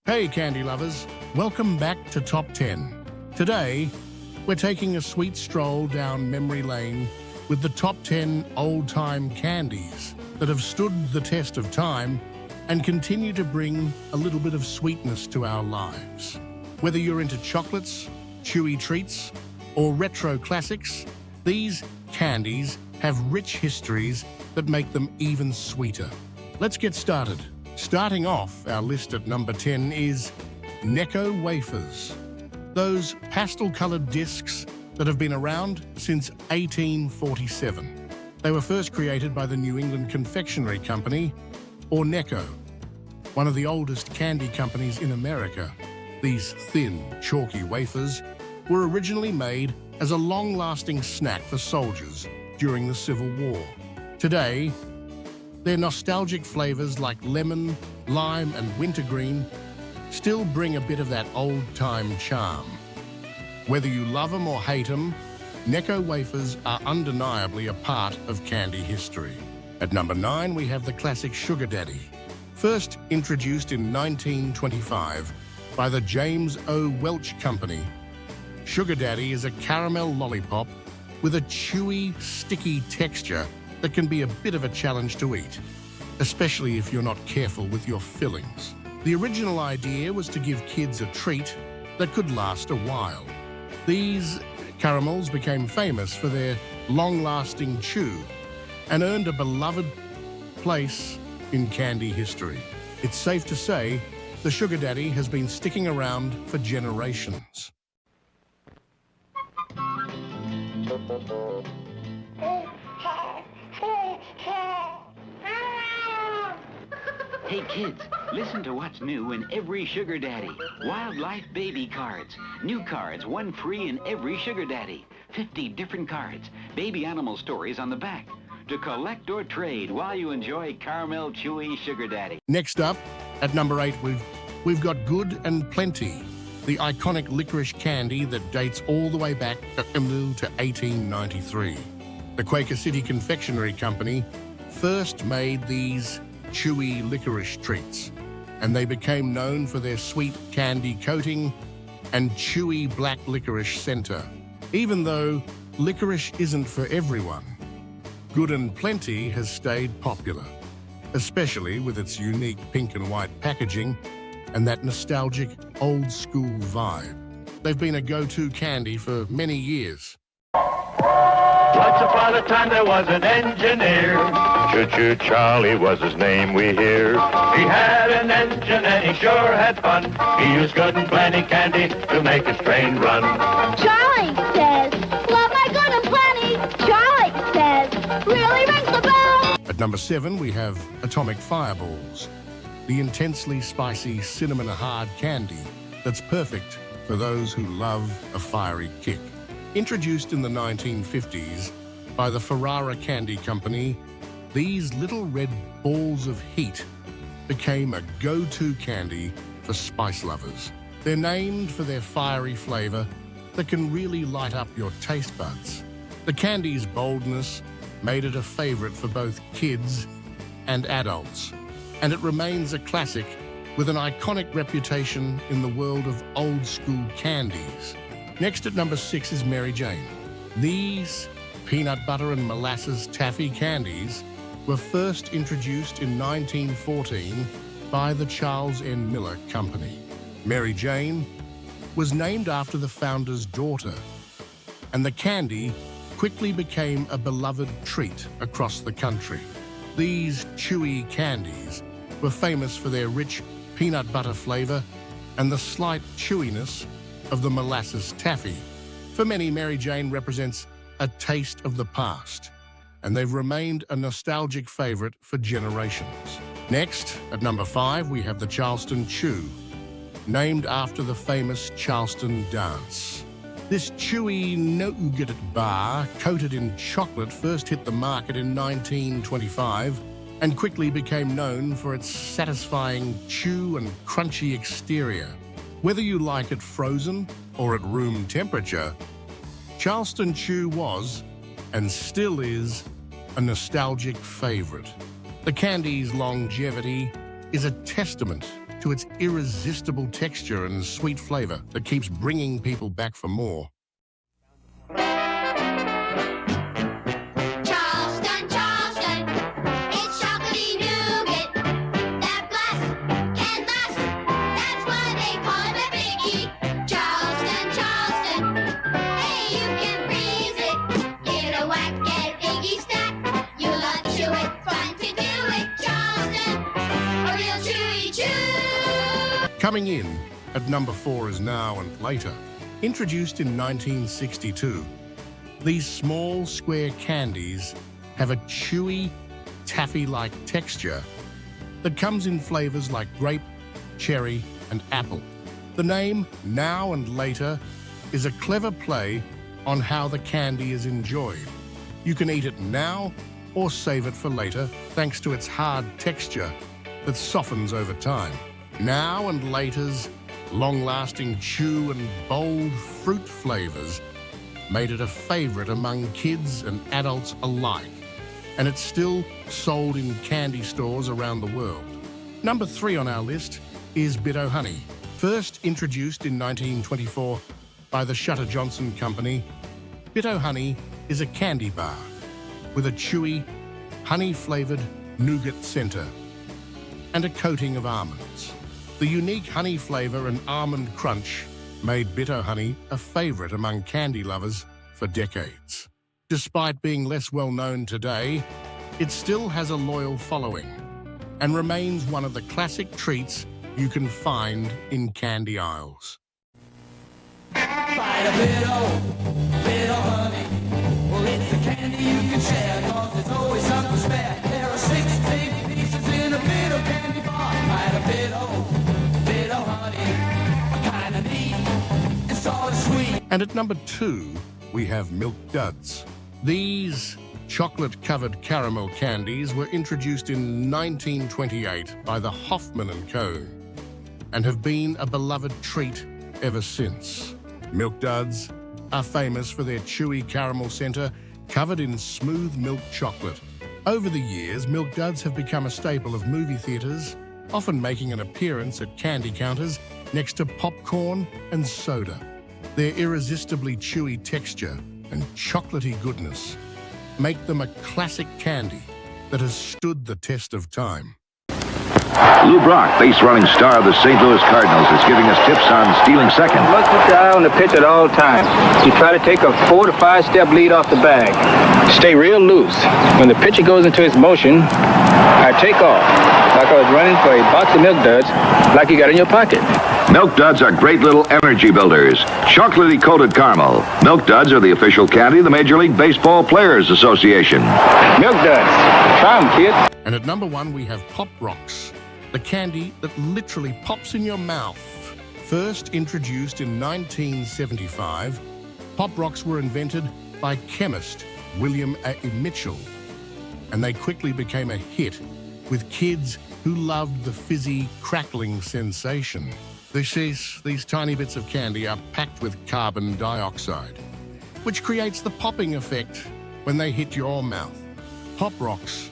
Hey candy lovers, welcome back to Top 10. Today, we're taking a sweet stroll down memory lane with the top 10 old-time candies that have stood the test of time and continue to bring a little bit of sweetness to our lives. Whether you're into chocolates, chewy treats, or retro classics, these candies have rich histories that make them even sweeter. Let's get started. Starting off our list at number 10 is Necco wafers. Those pastel-colored discs that have been around since 1847. They were first created by the New England Confectionery Company, or Necco, one of the oldest candy companies in America. These thin, chalky wafers were originally made as a long-lasting snack for soldiers during the Civil War. Today, their nostalgic flavors like lemon, lime, and wintergreen still bring a bit of that old-time charm. Whether you love them or hate them, Necco wafers are undeniably a part of candy history. At number 9, we have the classic Sugar Daddy. First introduced in 1925 by the James O. Welch Company, Sugar Daddy is a caramel lollipop with a chewy, sticky texture that can be a bit of a challenge to eat, especially if you're not careful with your fillings. The original idea was to give kids a treat that could last a while. These caramels became famous for their long-lasting chew and earned a beloved place in candy history. It's safe to say the Sugar Daddy has been sticking around for generations. Hey kids, listen to what's new in every Sugar Daddy. Wildlife baby cards. New cards, one free in every Sugar Daddy. 50 different cards. Baby animal stories on the back. To collect or trade while you enjoy caramel chewy Sugar Daddy. Next up, at number 8, we've got Good and Plenty, the iconic licorice candy that dates all the way back to 1893. The Quaker City Confectionery Company first made these chewy licorice treats, and they became known for their sweet candy coating and chewy black licorice center. Even though licorice isn't for everyone, Good and Plenty has stayed popular, especially with its unique pink and white packaging and that nostalgic old-school vibe. They've been a go-to candy for many years. Once upon a time there was an engineer. Choo-choo Charlie was his name, we hear. He had an engine and he sure had fun. He used Good and Plenty candy to make his train run. Charlie says, love my Good and Plenty. Charlie says, really rings the bell. At number 7, we have Atomic Fireballs, the intensely spicy cinnamon hard candy that's perfect for those who love a fiery kick. Introduced in the 1950s by the Ferrara Candy Company, these little red balls of heat became a go-to candy for spice lovers. They're named for their fiery flavor that can really light up your taste buds. The candy's boldness made it a favorite for both kids and adults, and it remains a classic with an iconic reputation in the world of old-school candies. Next at number 6 is Mary Jane. These peanut butter and molasses taffy candies were first introduced in 1914 by the Charles N. Miller Company. Mary Jane was named after the founder's daughter, and the candy quickly became a beloved treat across the country. These chewy candies were famous for their rich peanut butter flavor and the slight chewiness of the molasses taffy. For many, Mary Jane represents a taste of the past, and they've remained a nostalgic favorite for generations. Next, at number 5, we have the Charleston Chew, named after the famous Charleston dance. This chewy nougat bar, coated in chocolate, first hit the market in 1925 and quickly became known for its satisfying chew and crunchy exterior. Whether you like it frozen or at room temperature, Charleston Chew was, and still is, a nostalgic favorite. The candy's longevity is a testament to its irresistible texture and sweet flavor that keeps bringing people back for more. Charleston, Charleston, it's chocolatey nougat. That blast can last, that's why they call it a biggie. Charleston, Charleston, hey, you can freeze it. Get a whack, get a biggie stack. You love to chew it, fun to do it. Charleston, a real chewy chew. Coming in at number 4 is Now and Later. Introduced in 1962, these small square candies have a chewy, taffy-like texture that comes in flavors like grape, cherry, and apple. The name Now and Later is a clever play on how the candy is enjoyed. You can eat it now or save it for later, thanks to its hard texture that softens over time. Now and Later's long-lasting chew and bold fruit flavors made it a favorite among kids and adults alike, and it's still sold in candy stores around the world. Number 3 on our list is Bitto Honey. First introduced in 1924 by the Shutter Johnson Company, Bitto Honey is a candy bar with a chewy, honey-flavored nougat center and a coating of almonds. The unique honey flavor and almond crunch made Bitto Honey a favorite among candy lovers for decades. Despite being less well known today, it still has a loyal following and remains one of the classic treats you can find in candy aisles. Find a bit of honey. Well, it's a candy you can share, 'cause there's always something spare. There are 16 pieces in a bit of candy bar. Find a bit of honey. Kinda neat and sort of sweet. And at number 2, we have Milk Duds. These chocolate-covered caramel candies were introduced in 1928 by the Hoffman & Co. and have been a beloved treat ever since. Milk Duds are famous for their chewy caramel center covered in smooth milk chocolate. Over the years, Milk Duds have become a staple of movie theaters, often making an appearance at candy counters next to popcorn and soda. Their irresistibly chewy texture and chocolatey goodness make them a classic candy that has stood the test of time. Lou Brock, base-running star of the St. Louis Cardinals, is giving us tips on stealing second. Must keep your eye on the pitch at all times. You try to take a 4 to 5 step lead off the bag. Stay real loose. When the pitcher goes into its motion, I take off, like I was running for a box of Milk Duds, like you got in your pocket. Milk Duds are great little energy builders. Chocolatey coated caramel. Milk Duds are the official candy of the Major League Baseball Players Association. Milk Duds. Try 'em, kid. And at number 1, we have Pop Rocks, the candy that literally pops in your mouth. First introduced in 1975, Pop Rocks were invented by chemist William A. Mitchell, and they quickly became a hit with kids who loved the fizzy, crackling sensation. These tiny bits of candy are packed with carbon dioxide, which creates the popping effect when they hit your mouth. Pop Rocks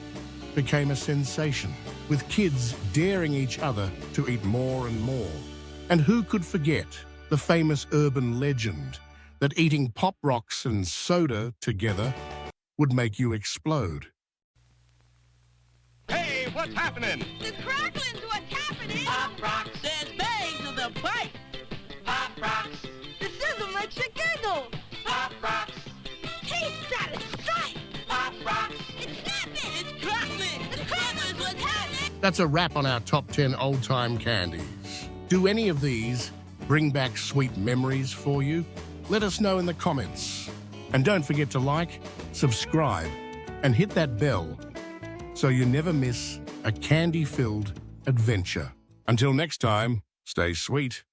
became a sensation, with kids daring each other to eat more and more. And who could forget the famous urban legend that eating Pop Rocks and soda together would make you explode? Hey, what's happening? The crackling's what's happening. Pop Rocks. There's bang to the bite. Pop Rocks. The sizzle makes you giggle. Pop Rocks. Taste satisfied. Pop Rocks. It's snapping. It's crackling. The crackling's what's happening. That's a wrap on our top 10 old-time candies. Do any of these bring back sweet memories for you? Let us know in the comments. And don't forget to like, subscribe, and hit that bell so you never miss a candy-filled adventure. Until next time, stay sweet.